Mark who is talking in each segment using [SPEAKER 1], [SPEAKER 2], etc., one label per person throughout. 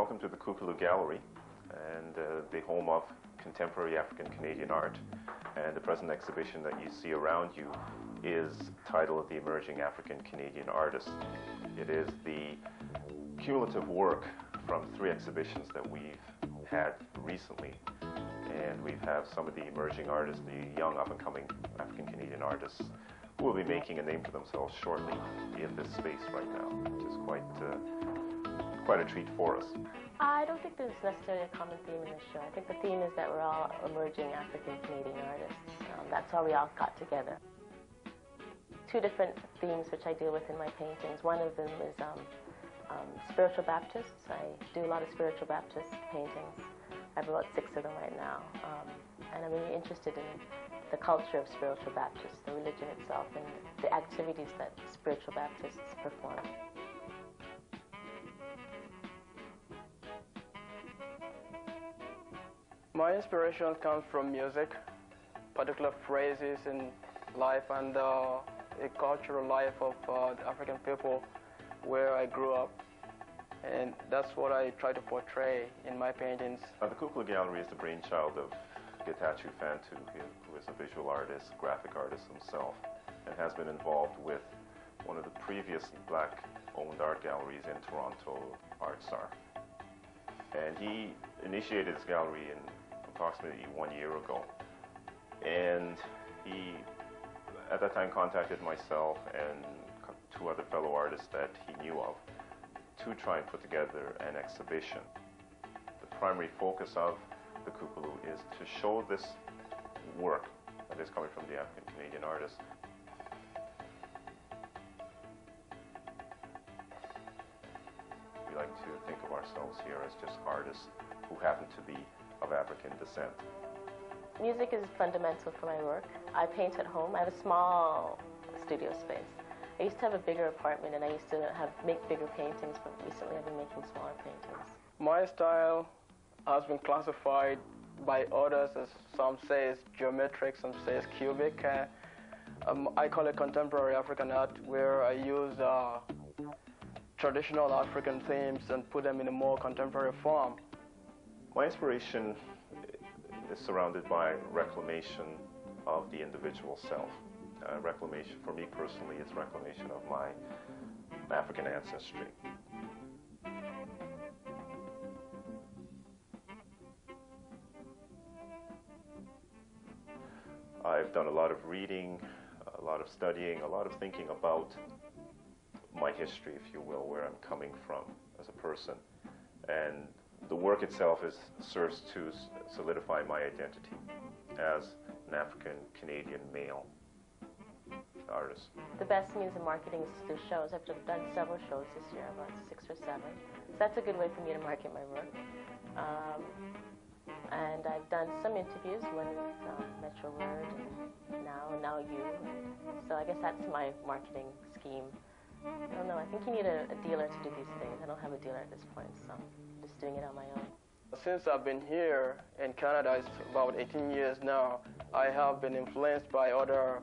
[SPEAKER 1] Welcome to the Kukulu Gallery, and the home of contemporary African-Canadian art. And the present exhibition that you see around you is titled The Emerging African-Canadian Artists. It is the cumulative work from 3 exhibitions that we've had recently. And we have some of the emerging artists, the young up-and-coming African-Canadian artists, who will be making a name for themselves shortly in this space right now, which is quite a treat for us.
[SPEAKER 2] I don't think there's necessarily a common theme in this show. I think the theme is that we're all emerging African-Canadian artists. That's how we all got together. 2 different themes which I deal with in my paintings. One of them is spiritual Baptists. I do a lot of spiritual Baptist paintings. I have about 6 of them right now. And I'm really interested in the culture of spiritual Baptists, the religion itself, and the activities that spiritual Baptists perform.
[SPEAKER 3] My inspiration comes from music, particular phrases in life and the cultural life of the African people where I grew up. And that's what I try to portray in my paintings.
[SPEAKER 1] The Kukulu Gallery is the brainchild of Getachew Fantu, who is a visual artist, graphic artist himself, and has been involved with one of the previous black-owned art galleries in Toronto, ArtStar. And he initiated his gallery in approximately 1 year ago. And he, at that time, contacted myself and 2 other fellow artists that he knew of to try and put together an exhibition. The primary focus of the Kukulu is to show this work that is coming from the African-Canadian artists. We like to think of ourselves here as just artists who happen to be of African descent.
[SPEAKER 2] Music is fundamental for my work. I paint at home. I have a small studio space. I used to have a bigger apartment and I used to make bigger paintings, but recently I've been making smaller paintings.
[SPEAKER 3] My style has been classified by others as some say it's geometric, some say it's cubic. I call it contemporary African art, where I use traditional African themes and put them in a more contemporary form.
[SPEAKER 1] My inspiration is surrounded by reclamation of the individual self. Reclamation, for me personally, is reclamation of my African ancestry. I've done a lot of reading, a lot of studying, a lot of thinking about my history, if you will, where I'm coming from as a person. And the work itself serves to solidify my identity as an African-Canadian male artist.
[SPEAKER 2] The best means of marketing is to do shows. I've done several shows this year, about 6 or 7. So that's a good way for me to market my work. And I've done some interviews, one with Metro Word and now you. So I guess that's my marketing scheme. I don't know, I think you need a dealer to do these things. I don't have a dealer at this point, so I'm just doing it on my own.
[SPEAKER 3] Since I've been here in Canada, it's about 18 years now, I have been influenced by other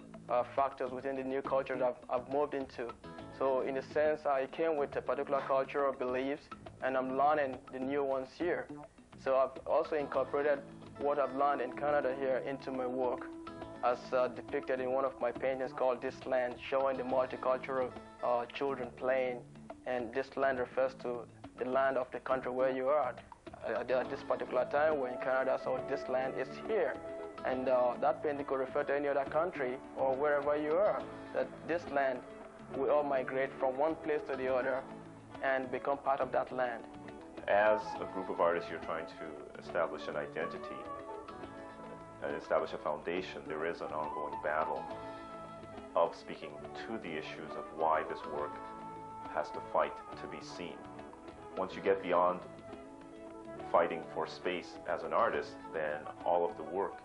[SPEAKER 3] factors within the new culture that I've moved into. So in a sense, I came with a particular cultural beliefs and I'm learning the new ones here. So I've also incorporated what I've learned in Canada here into my work, as depicted in one of my paintings called This Land, showing the multicultural children playing. And this land refers to the land of the country where you are. At this particular time, we're in Canada, so this land is here. And that painting could refer to any other country or wherever you are. That this land, we all migrate from one place to the other and become part of that land.
[SPEAKER 1] As a group of artists, you're trying to establish an identity and establish a foundation. There is an ongoing battle of speaking to the issues of why this work has to fight to be seen. Once you get beyond fighting for space as an artist, then all of the work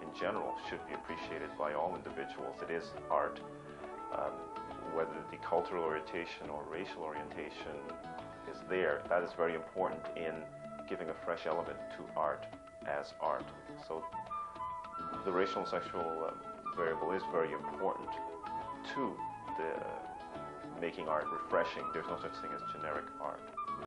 [SPEAKER 1] in general should be appreciated by all individuals. It is art. Whether the cultural orientation or racial orientation is there, that is very important in giving a fresh element to art as art. So the racial and sexual variable is very important to the making art refreshing. There's no such thing as generic art.